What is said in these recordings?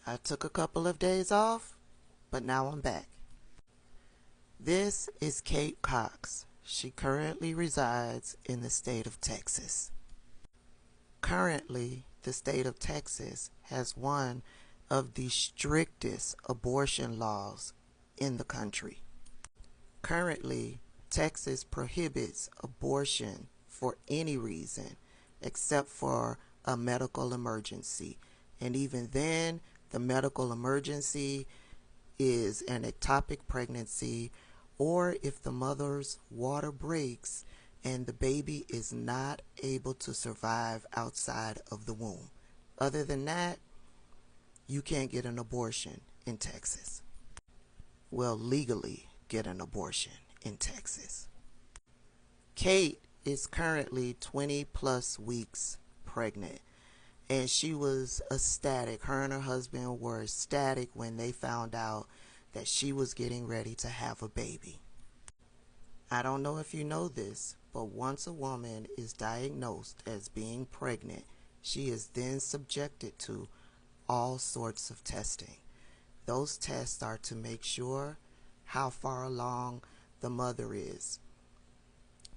I took a couple of days off, but now I'm back. This is Kate Cox. She currently resides in the state of Texas. Currently, the state of Texas has one of the strictest abortion laws in the country. Currently, Texas prohibits abortion for any reason except for a medical emergency. And even then, the medical emergency is an ectopic pregnancy, or if the mother's water breaks and the baby is not able to survive outside of the womb. Other than that, you can't get an abortion in Texas. Well, legally get an abortion in Texas. Kate is currently 20 plus weeks pregnant, and she was ecstatic. Her and her husband were ecstatic when they found out that she was getting ready to have a baby. I don't know if you know this, but once a woman is diagnosed as being pregnant, she is then subjected to all sorts of testing. Those tests are to make sure how far along the mother is.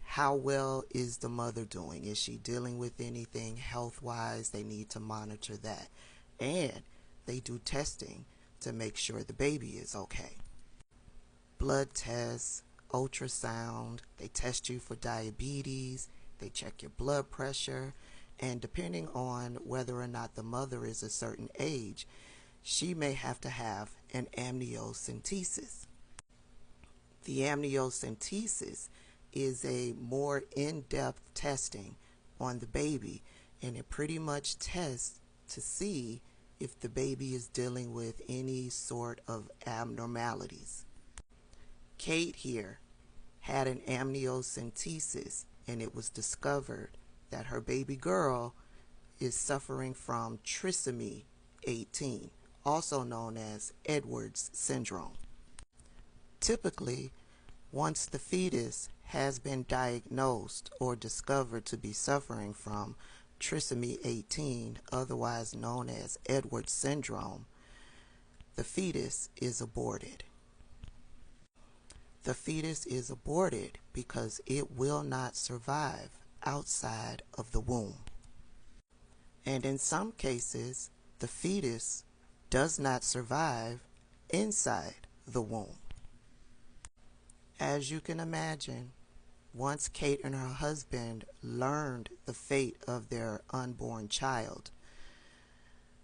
How well is the mother doing? Is she dealing with anything health-wise? They need to monitor that. And they do testing to make sure the baby is okay. Blood tests, ultrasound, they test you for diabetes, they check your blood pressure, and depending on whether or not the mother is a certain age, she may have to have an amniocentesis. The amniocentesis is a more in-depth testing on the baby, and it pretty much tests to see if the baby is dealing with any sort of abnormalities. Kate here had an amniocentesis, and it was discovered that her baby girl is suffering from trisomy 18, also known as Edwards syndrome. Typically, once the fetus has been diagnosed or discovered to be suffering from trisomy 18, otherwise known as Edwards syndrome, the fetus is aborted. The fetus is aborted because it will not survive outside of the womb. And in some cases, the fetus does not survive inside the womb. As you can imagine, once Kate and her husband learned the fate of their unborn child,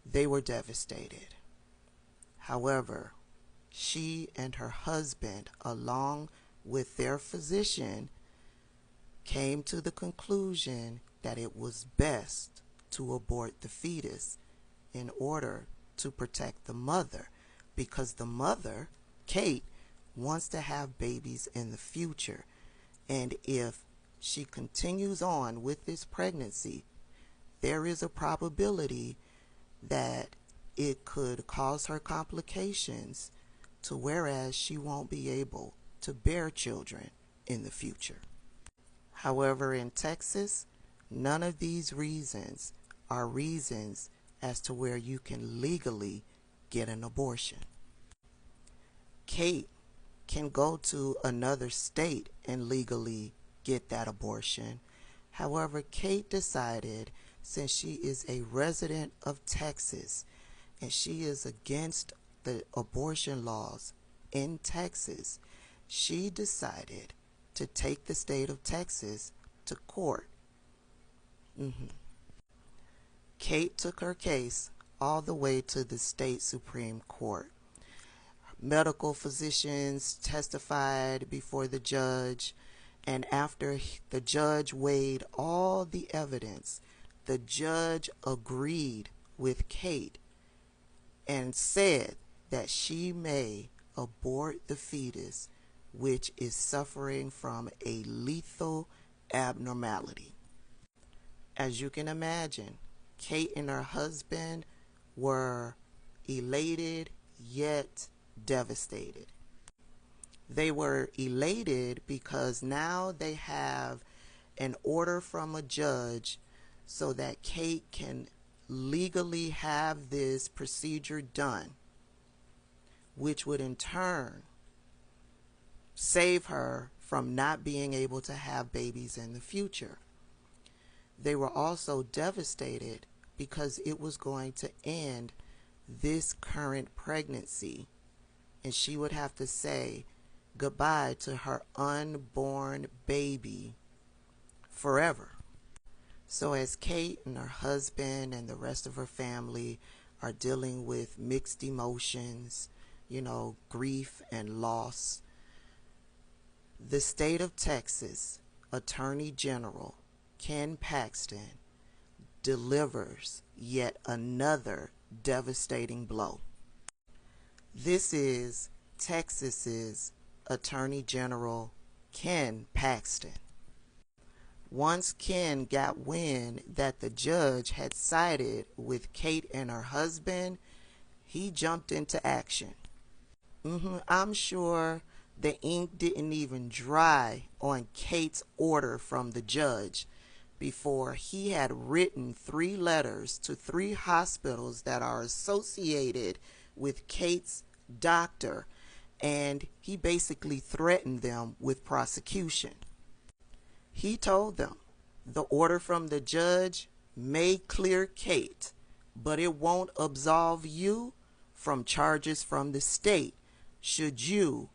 they were devastated. However, she and her husband, along with their physician, came to the conclusion that it was best to abort the fetus in order to protect the mother, because the mother, Kate, wants to have babies in the future. And if she continues on with this pregnancy, there is a probability that it could cause her complications to whereas she won't be able to bear children in the future. However, in Texas, none of these reasons are reasons as to where you can legally get an abortion. Kate can go to another state and legally get that abortion. However, Kate decided, since she is a resident of Texas and she is against the abortion laws in Texas, she decided to take the state of Texas to court. Kate took her case all the way to the state Supreme Court. Medical physicians testified before the judge, and after the judge weighed all the evidence, the judge agreed with Kate and said that she may abort the fetus, which is suffering from a lethal abnormality. As you can imagine, Kate and her husband were elated yet devastated. They were elated because now they have an order from a judge so that Kate can legally have this procedure done, which would in turn save her from not being able to have babies in the future. They were also devastated because it was going to end this current pregnancy, and she would have to say goodbye to her unborn baby forever. So as Kate and her husband and the rest of her family are dealing with mixed emotions, grief and loss, the state of Texas Attorney General Ken Paxton delivers yet another devastating blow. This is Texas's Attorney General Ken Paxton. Once Ken got wind that the judge had sided with Kate and her husband, he jumped into action. I'm sure the ink didn't even dry on Kate's order from the judge before he had written 3 letters to 3 hospitals that are associated with Kate's doctor, and he basically threatened them with prosecution. He told them the order from the judge may clear Kate, but it won't absolve you from charges from the state should you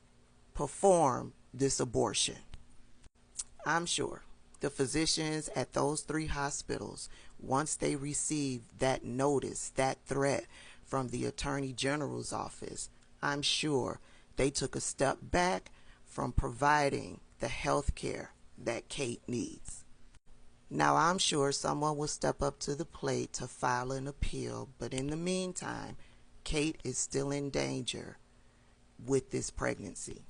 perform this abortion. I'm sure the physicians at those 3 hospitals, once they received that notice, that threat from the Attorney General's office, I'm sure they took a step back from providing the health care that Kate needs. Now, I'm sure someone will step up to the plate to file an appeal, but in the meantime, Kate is still in danger with this pregnancy.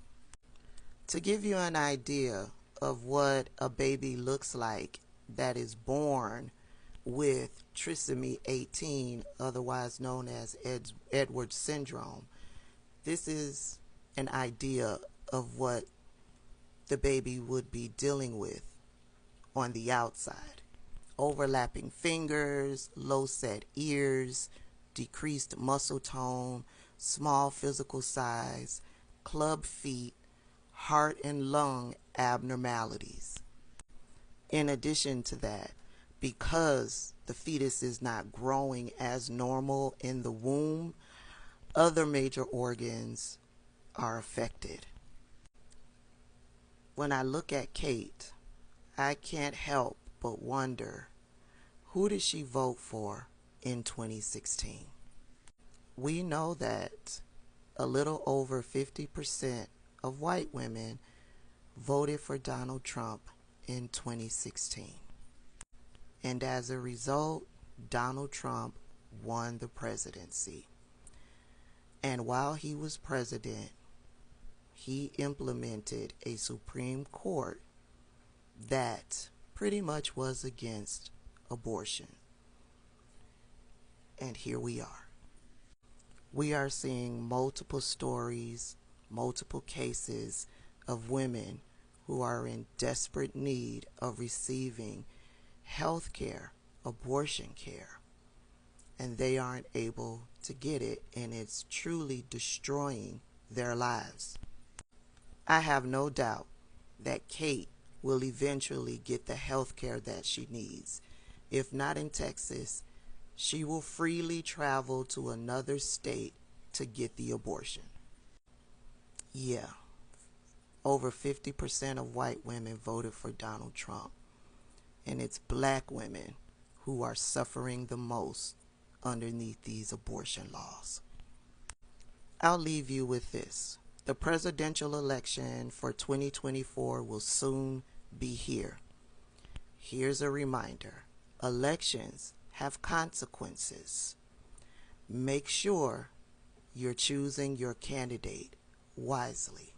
To give you an idea of what a baby looks like that is born with trisomy 18, otherwise known as Edwards syndrome, this is an idea of what the baby would be dealing with on the outside. Overlapping fingers, low set ears, decreased muscle tone, small physical size, club feet, heart and lung abnormalities. In addition to that, because the fetus is not growing as normal in the womb, other major organs are affected. When I look at Kate, I can't help but wonder, who did she vote for in 2016? We know that a little over 50% of white women voted for Donald Trump in 2016. And as a result, Donald Trump won the presidency. And while he was president, he implemented a Supreme Court that pretty much was against abortion. And here we are. We are seeing multiple stories, multiple cases of women who are in desperate need of receiving health care, abortion care, and they aren't able to get it, and it's truly destroying their lives. I have no doubt that Kate will eventually get the health care that she needs. If not in Texas, she will freely travel to another state to get the abortion. Yeah, over 50% of white women voted for Donald Trump, and it's black women who are suffering the most underneath these abortion laws. I'll leave you with this. The presidential election for 2024 will soon be here. Here's a reminder. Elections have consequences. Make sure you're choosing your candidate wisely.